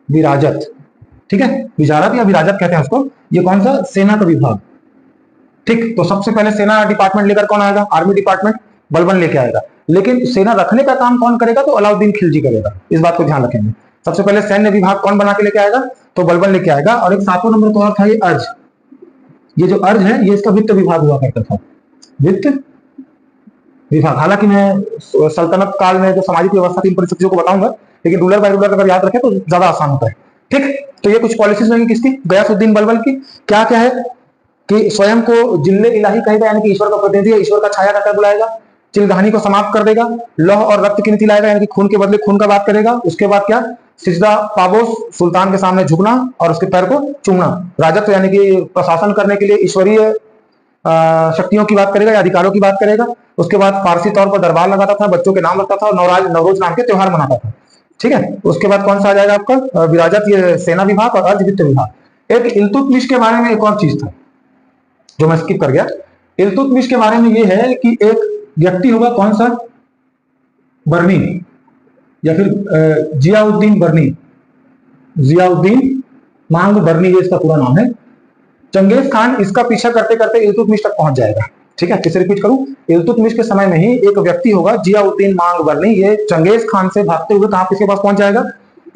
विराजत, ठीक है, विजारत या विराजत कहते हैं उसको। ये कौन सा, सेना का विभाग, ठीक। तो सबसे पहले सेना डिपार्टमेंट लेकर कौन आएगा, आर्मी डिपार्टमेंट बलबन लेके आएगा। लेकिन सेना रखने का काम कौन करेगा, तो अलाउद्दीन खिलजी करेगा, इस बात को ध्यान रखेंगे। सबसे पहले सैन्य विभाग कौन बना के लेके आएगा, तो बलबन लेके आएगा। और एक 7वां नंबर तो और था ये अर्ज, ये जो अर्ज है ये इसका वित्त विभाग हुआ करता था, वित्त विभाग। हालांकि मैं सल्तनत काल में जो सामाजिक व्यवस्था थी इन परिस्थितियों को बताऊंगा, लेकिन रूलर बाय रूलर अगर याद रखें तो ज्यादा आसान होता है, ठीक। तो ये कुछ पॉलिसीज रहेंगी किसकी, गयासुद्दीन बलबन की। क्या क्या है, कि स्वयं को जिल्ले इलाही कहेगा, यानी कि ईश्वर का प्रतिनिधि है, ईश्वर का छाया कहकर बुलाएगा। चिलगहानी को समाप्त कर देगा। लौह और रक्त की नीति लाएगा, यानी कि खून के बदले खून का बात करेगा। उसके बाद क्या, सिजदा पाबोस, सुल्तान के सामने झुकना और उसके पैर को चूमना। राजत्व यानी कि प्रशासन करने के लिए ईश्वरीय शक्तियों की बात करेगा या अधिकारों की बात करेगा। उसके बाद फारसी तौर पर दरबार लगाता था, बच्चों के नाम रखता था और नवरोज नाम के त्योहार मनाता था। ठीक है, उसके बाद कौन सा आ जाएगा आपका विराजत, ये सेना विभाग और अर्धवित्त विभाग। एक इल्तुतमिश के बारे में एक और चीज था जो मैं स्किप कर गया। इल्तुतमिश के बारे में ये है कि एक व्यक्ति होगा, कौन सा, बर्नी, या फिर जियाउद्दीन बर्नी, जियाउद्दीन मांग बर्नी, ये इसका पूरा नाम है। चंगेज खान इसका पीछा करते करते इल्तुतमिश तक पहुंच जाएगा। ठीक है, किसे रिपीट करूं, इल्तुतमिश के समय में ही एक व्यक्ति होगा जियाउद्दीन मांग बर्नी, ये चंगेज खान से भागते हुए कहां, किसके पास पहुंच जाएगा,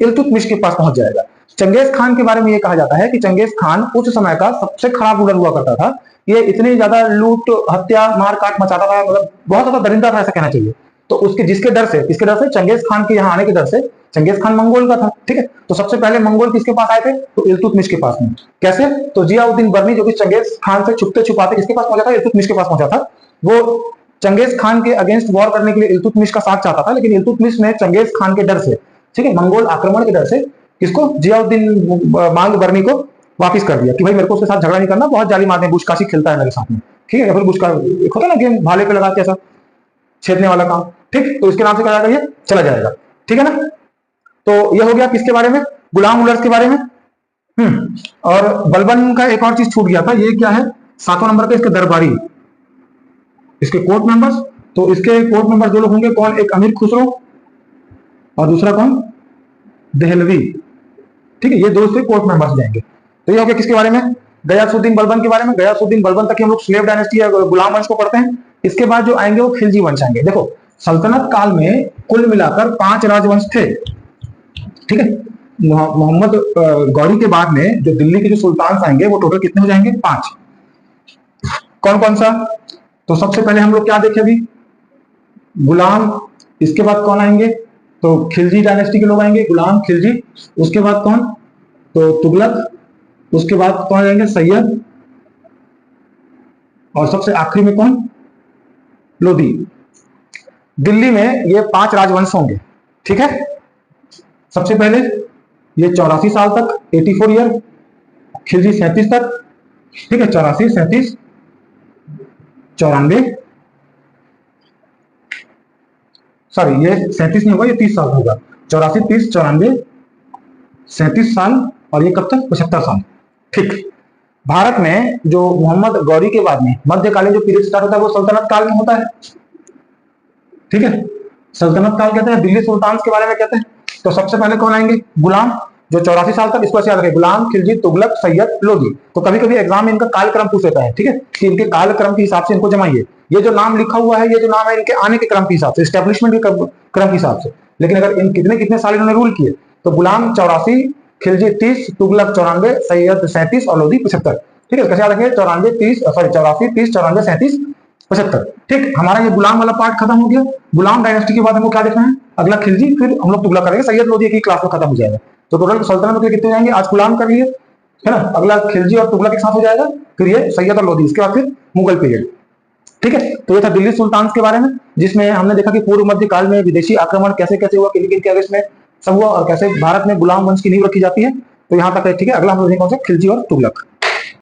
इल्तुतमिश के पास पहुंच जाएगा। चंगेज खान के बारे में ये कहा जाता है कि चंगेज खान उस समय का सबसे खराब रूलर हुआ करता था। ये इतनी ज्यादा लूट हत्या मारकाट मचाता था, मतलब बहुत ज्यादा दरिंदा था ऐसा कहना चाहिए। तो उसके जिसके डर से, किसके डर से, चंगेज खान के यहाँ आने के डर से। चंगेज खान मंगोल का था। ठीक है, तो सबसे पहले मंगोल किसके पास आए थे, तो इल्तुतमिश के पास में। कैसे, तो जियाउद्दीन बर्नी जो कि चंगेज खान से छुपते छुपाते किसके पास पहुंचा था, इल्तुतमिश के पास पहुंचा था। वो चंगेज खान के अगेंस्ट वॉर करने के लिए इल्तुतमिश का साथ चाहता था, लेकिन इल्तुतमिश ने चंगेज खान के डर से, ठीक है, मंगोल आक्रमण के डर से किसको, जियाउद्दीन मांग बर्नी को वापिस कर दिया कि भाई मेरे को उसके साथ झगड़ा नहीं करना, बहुत जाली मारने, बुशकाशी खेलता है मेरे साथ में। ठीक है, या फिर बुशका एक होता है ना गेम, भाले पे लगा के ऐसा छेदने वाला काम। ठीक, तो इसके नाम से क्या जाएगा, ये चला जाएगा। ठीक है ना, तो ये हो गया किसके बारे में, गुलाम उलर्स के बारे में। और बलबन का एक और चीज छूट गया था, ये क्या है, 7वां नंबर का, इसके दरबारी, इसके कोर्ट मेंबर्स। तो इसके कोर्ट मेंबर दो लोग होंगे, कौन, एक अमीर खुसरो और दूसरा कौन, देहलवी। ठीक है, ये दो से कोर्ट मेंबर्स जाएंगे। तो ये हो गया किसके बारे में, गयासुद्दीन बलबन के बारे में। गयासुद्दीन बलबन तक हम लोग स्लेव डायनेस्टी या गुलाम वंश को पढ़ते हैं। इसके बाद जो आएंगे वो खिलजी वंश आएंगे। देखो, सल्तनत काल में कुल मिलाकर 5 राजवंश थे। ठीक है, मोहम्मद गौरी के बाद में जो दिल्ली के जो सुल्तान आएंगे वो टोटल कितने हो जाएंगे, 5। कौन कौन सा, तो सबसे पहले हम लोग क्या देखे अभी, गुलाम। इसके बाद कौन आएंगे, तो खिलजी डायनेस्टी के लोग आएंगे, गुलाम, खिलजी। उसके बाद कौन, तो तुगलक। उसके बाद कौन आएंगे, सैयद। और सबसे आखिरी में कौन, लोधी। दिल्ली में ये 5 राजवंश होंगे। ठीक है, सबसे पहले ये 84 साल तक, 84 ईयर, खिलजी 37 तक। ठीक है, 84, 37, 94, सॉरी ये 37 नहीं होगा, ये 30 साल होगा। 84, 30, 94, 37 साल, और ये कब तक, 75 साल। ठीक, भारत में जो मोहम्मद गौरी के बाद में मध्यकालीन जो पीरियड स्टार्ट होता है वो सल्तनत काल में होता है। ठीक है, सल्तनत काल कहते हैं, दिल्ली सुल्तान के बारे में कहते हैं। तो सबसे पहले कौन आएंगे, गुलाम, जो 84 साल तक, इसको ऐसे याद रखें, गुलाम, खिलजी, तुगलक, सैयद, लोधी। तो कभी कभी एग्जाम में इनका कालक्रम पूछ लेता है। ठीक है, कि इनके कालक्रम के हिसाब से इनको जमाइए। ये जो नाम लिखा हुआ है, ये जो नाम है इनके आने के क्रम के हिसाब से, एस्टेब्लिशमेंट के क्रम के हिसाब से। लेकिन अगर इन कितने कितने साल इन्होंने रूल किए, तो गुलाम 84, खिलजी 30, तुगलक 94, सैयद 37 और लोधी 75। ठीक है, कैसे याद रखें, 84, 30, सॉरी 84, 30, 94, 37, 75। ठीक, हमारा ये गुलाम वाला पार्ट खत्म हो गया। गुलाम डायनेस्टी के बाद हमको क्या देखना है, अगला खिलजी, फिर हम लोग तुगलक करेंगे, सैयद लोधी की क्लास में खत्म हो जाएगा। तो टोटल सल्तनत के कितने जाएंगे, आज गुलाम कर लिए, है ना, अगला खिलजी और तुगलक के साथ हो जाएगा, फिर ये सैयद और लोधी, इसके बाद फिर मुगल पीरियड। ठीक है, तो ये था दिल्ली सुल्तान के बारे में, जिसमें हमने देखा कि पूर्व मध्य काल में विदेशी आक्रमण कैसे कैसे हुआ, किन किन के अगेंस्ट में सब हुआ, और कैसे भारत में गुलाम वंश की नींव रखी जाती है। तो यहाँ तक है। ठीक है, अगला हम लोग कौन सा, खिलजी और तुगलक।